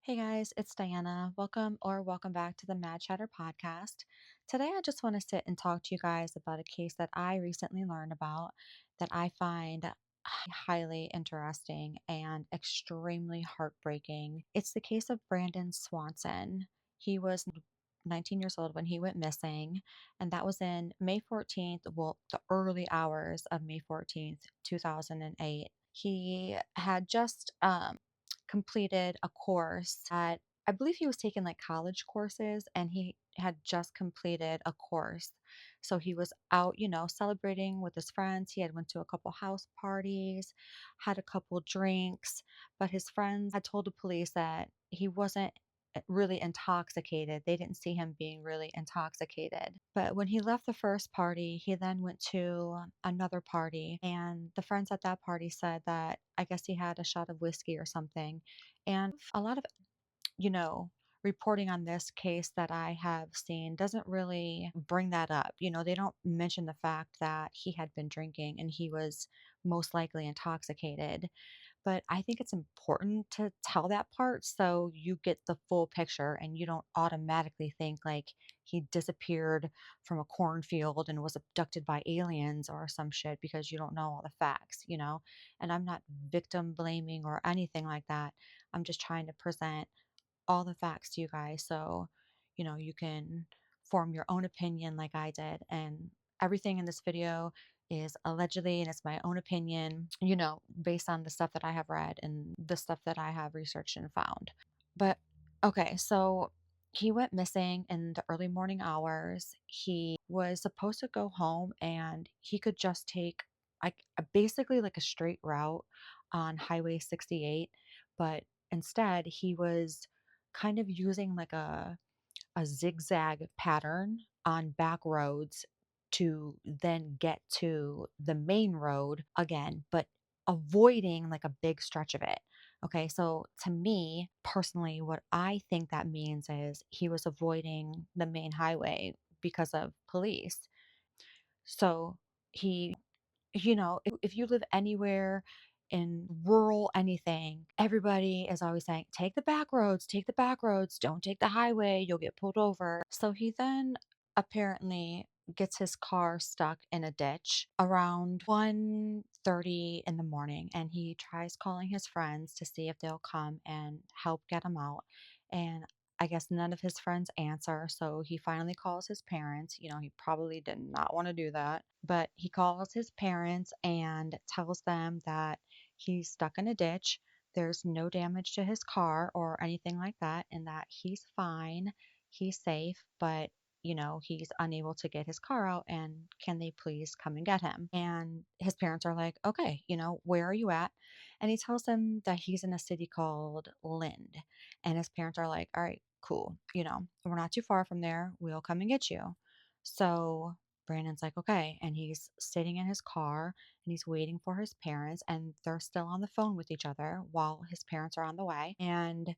Hey guys, it's Diana. Welcome back to the Mad Chatter podcast. Today I just want to sit and talk to you guys about a case that I recently learned about that I find highly interesting and extremely heartbreaking. It's the case of Brandon Swanson. He was 19 years old when he went missing, and that was in May 14th, well, the early hours of May 14th, 2008. He had just completed a course at, I believe he was taking like college courses, and he had just completed a course. So he was out, celebrating with his friends. He had went to a couple house parties, had a couple drinks, but his friends had told the police that he wasn't really intoxicated. They didn't see him being really intoxicated. But when he left the first party, he then went to another party. And the friends at that party said that I guess he had a shot of whiskey or something. And a lot of, you know, reporting on this case that I have seen doesn't really bring that up. They don't mention the fact that he had been drinking and he was most likely intoxicated. But I think it's important to tell that part so you get the full picture and you don't automatically think like he disappeared from a cornfield and was abducted by aliens or some shit because you don't know all the facts. And I'm not victim blaming or anything like that. I'm just trying to present all the facts to you guys so you can form your own opinion like I did. And everything in this video is allegedly, and it's my own opinion, based on the stuff that I have read and the stuff that I have researched and found. But okay, so he went missing in the early morning hours. He was supposed to go home and he could just take like basically like a straight route on Highway 68, but instead he was kind of using like a zigzag pattern on back roads to then get to the main road again, but avoiding like a big stretch of it. Okay, so to me personally, what I think that means is he was avoiding the main highway because of police. So he if you live anywhere in rural anything, everybody is always saying, take the back roads, don't take the highway, you'll get pulled over. So he then apparently gets his car stuck in a ditch around 1:30 in the morning, and he tries calling his friends to see if they'll come and help get him out. And I guess none of his friends answer, so he finally calls his parents. He probably did not want to do that, but he calls his parents and tells them that he's stuck in a ditch. There's no damage to his car or anything like that, and that he's fine, he's safe, but he's unable to get his car out, and can they please come and get him? And his parents are like, okay, where are you at? And he tells them that he's in a city called Lind. And his parents are like, all right, cool. We're not too far from there. We'll come and get you. So Brandon's like, okay. And he's sitting in his car and he's waiting for his parents, and they're still on the phone with each other while his parents are on the way. And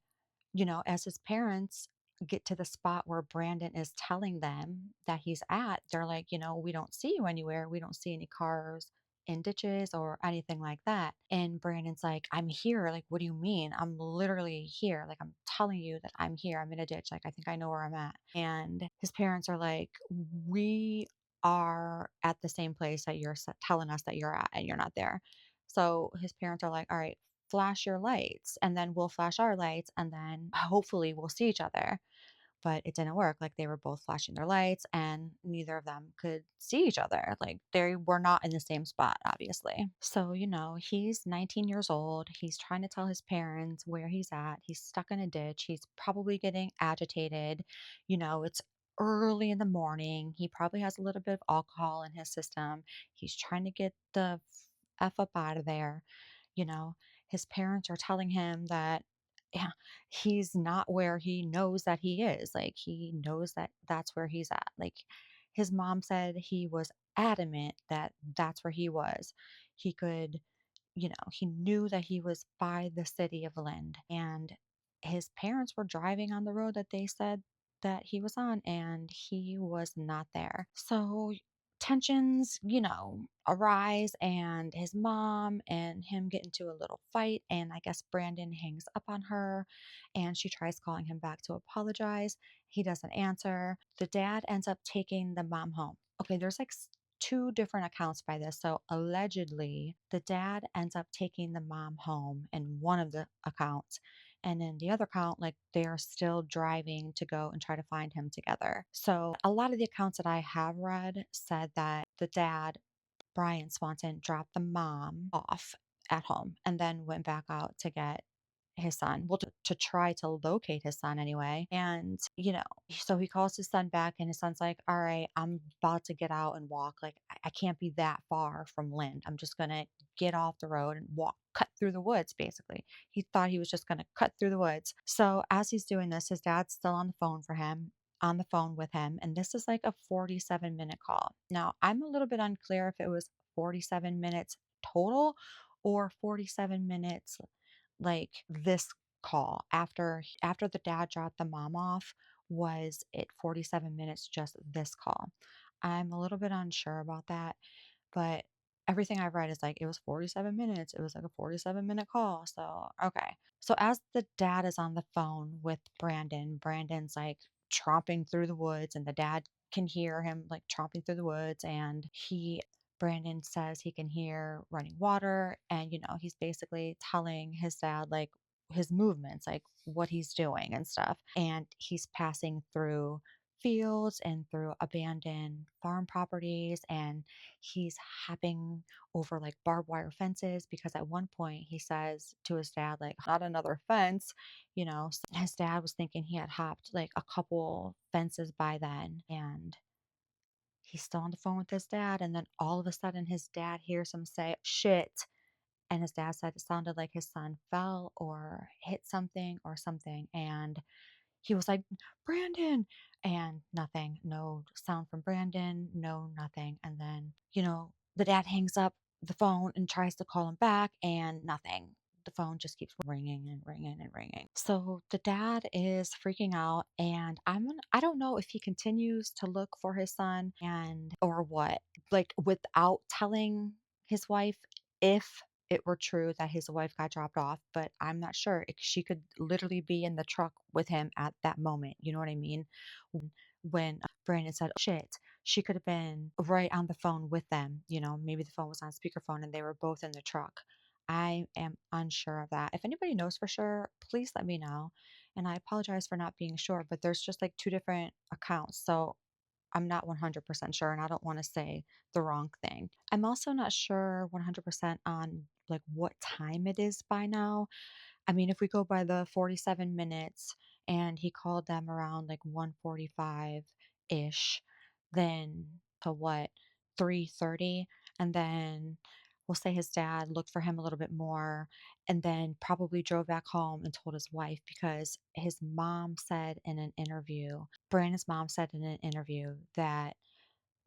as his parents get to the spot where Brandon is telling them that he's at, they're like, we don't see you anywhere. We don't see any cars in ditches or anything like that. And Brandon's like, I'm here. Like, what do you mean? I'm literally here. Like, I'm telling you that I'm here. I'm in a ditch. Like, I think I know where I'm at. And his parents are like, we are at the same place that you're telling us that you're at, and you're not there. So his parents are like, all right, flash your lights, and then we'll flash our lights, and then hopefully we'll see each other. But it didn't work. Like, they were both flashing their lights and neither of them could see each other. Like, they were not in the same spot, obviously. So he's 19 years old. He's trying to tell his parents where he's at. He's stuck in a ditch. He's probably getting agitated. It's early in the morning. He probably has a little bit of alcohol in his system. He's trying to get the F up out of there. you know his parents are telling him that, yeah, he's not where he knows that he is. Like, he knows that that's where he's at. Like, his mom said he was adamant that that's where he was. He could, he knew that he was by the city of Lind, and his parents were driving on the road that they said that he was on, and he was not there. So tensions, arise, and his mom and him get into a little fight. And I guess Brandon hangs up on her and she tries calling him back to apologize. He doesn't answer. The dad ends up taking the mom home. Okay, there's like two different accounts by this. So allegedly, the dad ends up taking the mom home in one of the accounts. And in the other account, like they're still driving to go and try to find him together. So a lot of the accounts that I have read said that the dad, Brian Swanson, dropped the mom off at home and then went back out to get his son, well, to try to locate his son anyway. And, so he calls his son back, and his son's like, all right, I'm about to get out and walk. Like, I can't be that far from Lind. I'm just going to get off the road and walk, cut through the woods, basically. He thought he was just going to cut through the woods. So as he's doing this, his dad's still on the phone for him. On the phone with him, and this is like a 47-minute call. Now, I'm a little bit unclear if it was 47 minutes total or 47 minutes like this call after the dad dropped the mom off. Was it 47 minutes just this call? I'm a little bit unsure about that, but everything I've read is like it was 47 minutes. It was like a 47-minute call. So, okay. So as the dad is on the phone with Brandon, Brandon's like tromping through the woods, and the dad can hear him like tromping through the woods. And Brandon says he can hear running water. And, he's basically telling his dad, like, his movements, like what he's doing and stuff. And he's passing through fields and through abandoned farm properties, and he's hopping over like barbed wire fences, because at one point he says to his dad, like, not another fence. So his dad was thinking he had hopped like a couple fences by then, and he's still on the phone with his dad. And then all of a sudden his dad hears him say shit, and his dad said it sounded like his son fell or hit something or something. And he was like, Brandon, and nothing, no sound from Brandon, no nothing. And then, the dad hangs up the phone and tries to call him back, and nothing. The phone just keeps ringing and ringing and ringing. So the dad is freaking out, and I don't know if he continues to look for his son and or what, like without telling his wife, if it were true that his wife got dropped off, but I'm not sure. She could literally be in the truck with him at that moment. You know what I mean? When Brandon said, shit, she could have been right on the phone with them. Maybe the phone was on speakerphone and they were both in the truck. I am unsure of that. If anybody knows for sure, please let me know. And I apologize for not being sure, but there's just like two different accounts. So I'm not 100% sure, and I don't want to say the wrong thing. I'm also not sure 100% on like what time it is by now. I mean, if we go by the 47 minutes and he called them around like 1:45-ish, then to what, 3:30, and then we'll say his dad looked for him a little bit more and then probably drove back home and told his wife, because his mom said in an interview, Brandon's mom said in an interview, that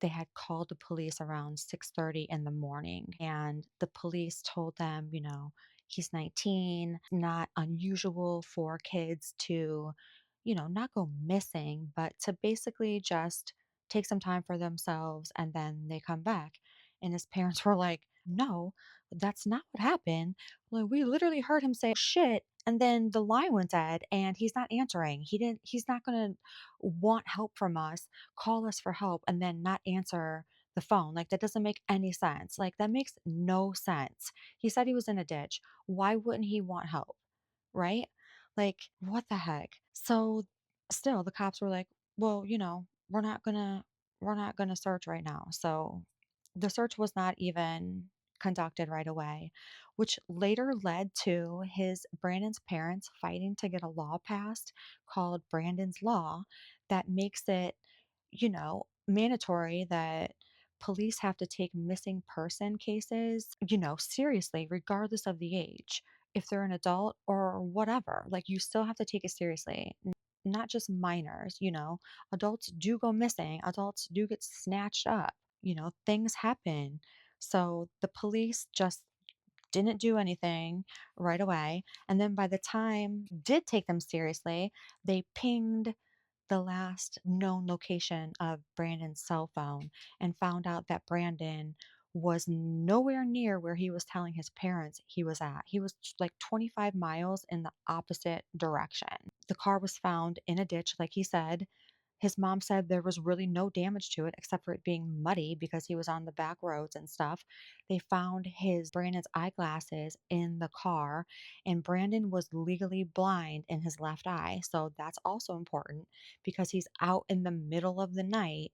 they had called the police around 6:30 in the morning, and the police told them, he's 19, not unusual for kids to, not go missing, but to basically just take some time for themselves and then they come back. And his parents were like, no, that's not what happened. Like, we literally heard him say shit, and then the line went dead and he's not answering. He's not going to want help from us, call us for help, and then not answer the phone. Like, that doesn't make any sense. Like, that makes no sense. He said he was in a ditch. Why wouldn't he want help? Right? Like, what the heck? So still the cops were like, well, we're not gonna search right now. So the search was not even conducted right away, which later led to his Brandon's parents fighting to get a law passed called Brandon's Law, that makes it, mandatory that police have to take missing person cases, seriously, regardless of the age. If they're an adult or whatever, like, you still have to take it seriously. Not just minors, adults do go missing, adults do get snatched up, things happen. So the police just didn't do anything right away. And then by the time did take them seriously, they pinged the last known location of Brandon's cell phone and found out that Brandon was nowhere near where he was telling his parents he was at. He was like 25 miles in the opposite direction. The car was found in a ditch, like he said. His mom said there was really no damage to it except for it being muddy because he was on the back roads and stuff. They found his Brandon's eyeglasses in the car, and Brandon was legally blind in his left eye. So that's also important because he's out in the middle of the night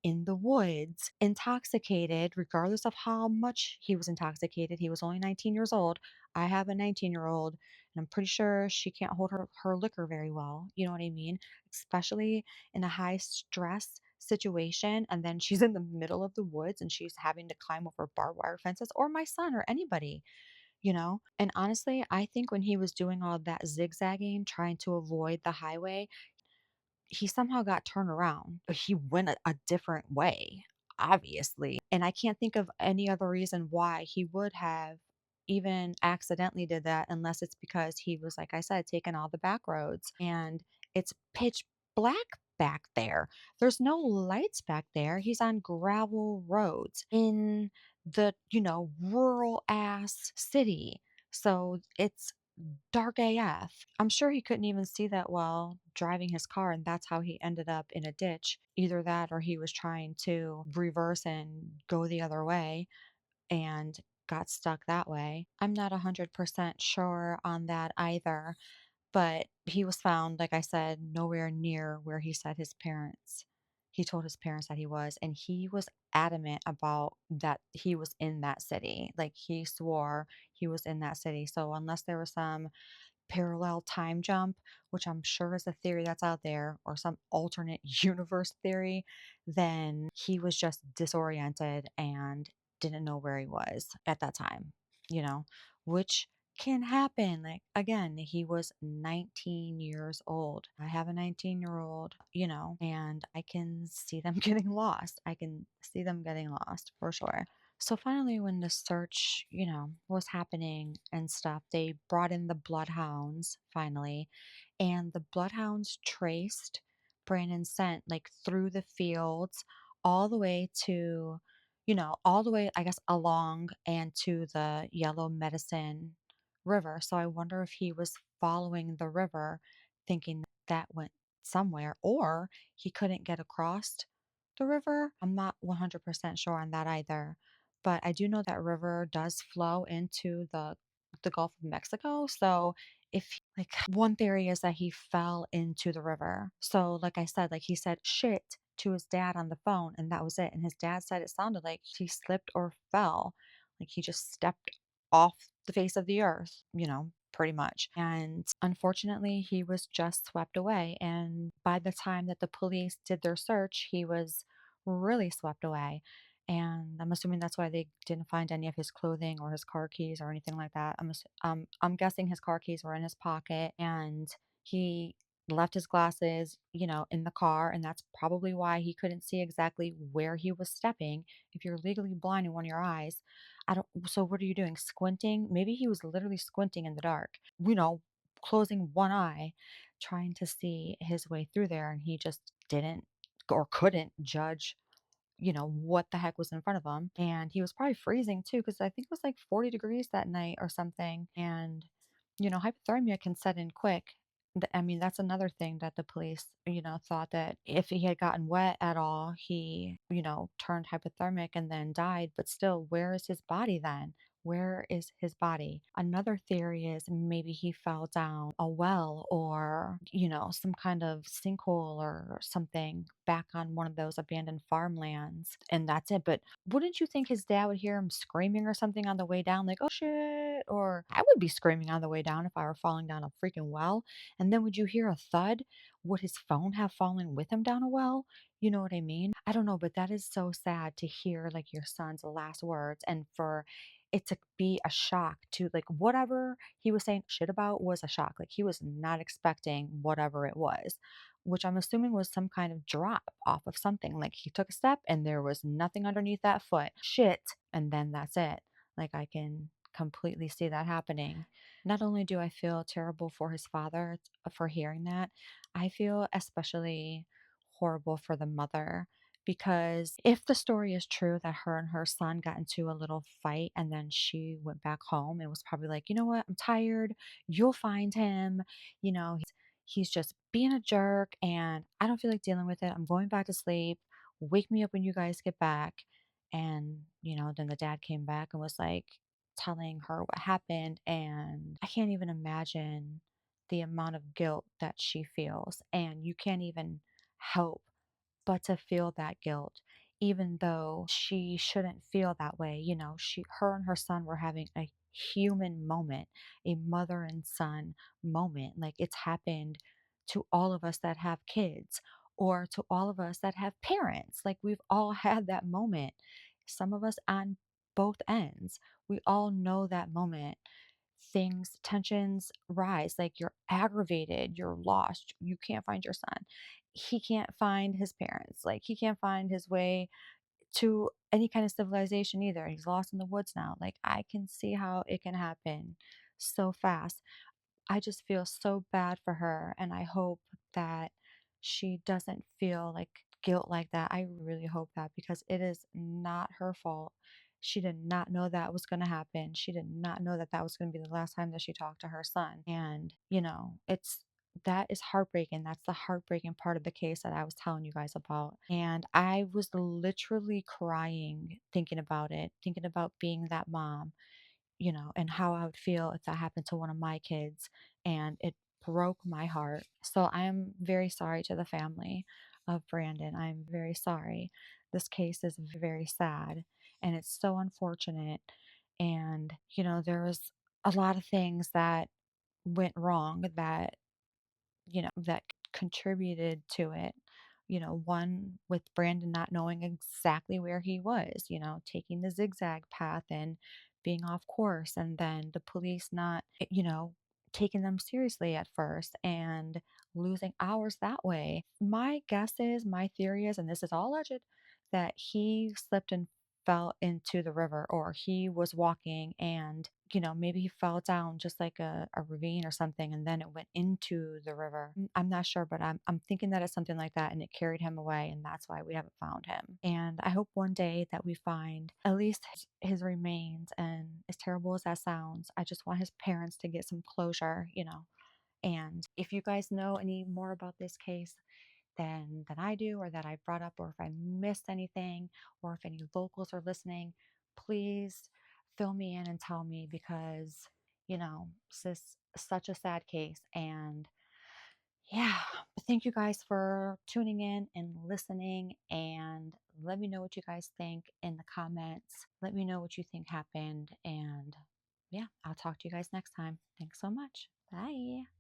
in the woods, intoxicated, regardless of how much he was intoxicated. He was only 19 years old. I have a 19-year-old, and I'm pretty sure she can't hold her liquor very well. You know what I mean? Especially in a high stress situation. And then she's in the middle of the woods and she's having to climb over barbed wire fences, or my son, or anybody, you know? And honestly, I think when he was doing all that zigzagging, trying to avoid the highway, he somehow got turned around. He went a different way, obviously. And I can't think of any other reason why he would have even accidentally did that unless it's because he was, like I said, taking all the back roads and it's pitch black back there. There's no lights back there. He's on gravel roads in the, rural ass city. So it's dark AF. I'm sure he couldn't even see that well driving his car, and that's how he ended up in a ditch. Either that or he was trying to reverse and go the other way and got stuck that way. I'm not 100% sure on that either, but he was found, like I said, nowhere near where he told his parents that he was, and he was adamant about that he was in that city. Like he swore he was in that city. So unless there was some parallel time jump, which I'm sure is a theory that's out there, or some alternate universe theory, then he was just disoriented and didn't know where he was at that time, you know, which can happen. Like, again, he was 19 years old. I have a 19-year-old, and I can see them getting lost. I can see them getting lost for sure. So finally, when the search, was happening and stuff, they brought in the bloodhounds finally, and the bloodhounds traced Brandon's scent like through the fields all the way to, all the way, I guess, along and to the Yellow Medicine River. So I wonder if he was following the river, thinking that went somewhere, or he couldn't get across the river. I'm not 100% sure on that either, but I do know that river does flow into the Gulf of Mexico. So like one theory is that he fell into the river. So like I said, like he said shit to his dad on the phone and that was it. And his dad said it sounded like he slipped or fell. Like he just stepped off the face of the earth, pretty much. And unfortunately, he was just swept away. And by the time that the police did their search, he was really swept away. And I'm assuming that's why they didn't find any of his clothing or his car keys or anything like that. I'm guessing his car keys were in his pocket, and he left his glasses, in the car, and that's probably why he couldn't see exactly where he was stepping. If you're legally blind in one of your eyes, I don't. So what are you doing? Squinting? Maybe he was literally squinting in the dark. Closing one eye, trying to see his way through there, and he just didn't or couldn't judge what the heck was in front of him. And he was probably freezing too, because I think it was like 40 degrees that night or something. And, hypothermia can set in quick. I mean, that's another thing that the police, thought that if he had gotten wet at all, he, turned hypothermic and then died. But still, where is his body then? Where is his body? Another theory is maybe he fell down a well or, some kind of sinkhole or something back on one of those abandoned farmlands. And that's it. But wouldn't you think his dad would hear him screaming or something on the way down, like, oh shit? Or I would be screaming on the way down if I were falling down a freaking well. And then would you hear a thud? Would his phone have fallen with him down a well? You know what I mean? I don't know, but that is so sad to hear like your son's last words and for it to be a shock to like whatever he was saying shit about was a shock. Like he was not expecting whatever it was, which I'm assuming was some kind of drop off of something. Like he took a step and there was nothing underneath that foot. Shit. And then that's it. Like I can completely see that happening. Not only do I feel terrible for his father for hearing that, I feel especially horrible for the mother because if the story is true that her and her son got into a little fight and then she went back home and was probably like, you know what, I'm tired. You'll find him. He's just being a jerk and I don't feel like dealing with it. I'm going back to sleep. Wake me up when you guys get back. And, then the dad came back and was like telling her what happened. And I can't even imagine the amount of guilt that she feels. And you can't even help but to feel that guilt, even though she shouldn't feel that way. Her and her son were having a human moment, a mother and son moment. Like it's happened to all of us that have kids or to all of us that have parents. Like we've all had that moment. Some of us on both ends. We all know that moment. Tensions rise, like you're aggravated, you're lost, you can't find your son. He can't find his parents, like he can't find his way to any kind of civilization either. He's lost in the woods now. Like I can see how it can happen so fast. I just feel so bad for her, and I hope that she doesn't feel like guilt like that. I really hope that because it is not her fault. She did not know that was going to happen. She did not know that that was going to be the last time that she talked to her son. And, that is heartbreaking. That's the heartbreaking part of the case that I was telling you guys about. And I was literally crying thinking about it, thinking about being that mom, and how I would feel if that happened to one of my kids. And it broke my heart. So I am very sorry to the family of Brandon. I'm very sorry. This case is very sad and it's so unfortunate. And, there was a lot of things that went wrong that contributed to it. One with Brandon not knowing exactly where he was, taking the zigzag path and being off course, and then the police not, taking them seriously at first and losing hours that way. My theory is, and this is all alleged, that he slipped and fell into the river, or he was walking and maybe he fell down just like a ravine or something and then it went into the river. I'm not sure, but I'm thinking that it's something like that and it carried him away and that's why we haven't found him. And I hope one day that we find at least his remains. And as terrible as that sounds, I just want his parents to get some closure. And if you guys know any more about this case than I do, or that I brought up, or if I missed anything, or if any locals are listening, please fill me in and tell me because, this is such a sad case. And yeah, but thank you guys for tuning in and listening. And let me know what you guys think in the comments. Let me know what you think happened. And yeah, I'll talk to you guys next time. Thanks so much. Bye.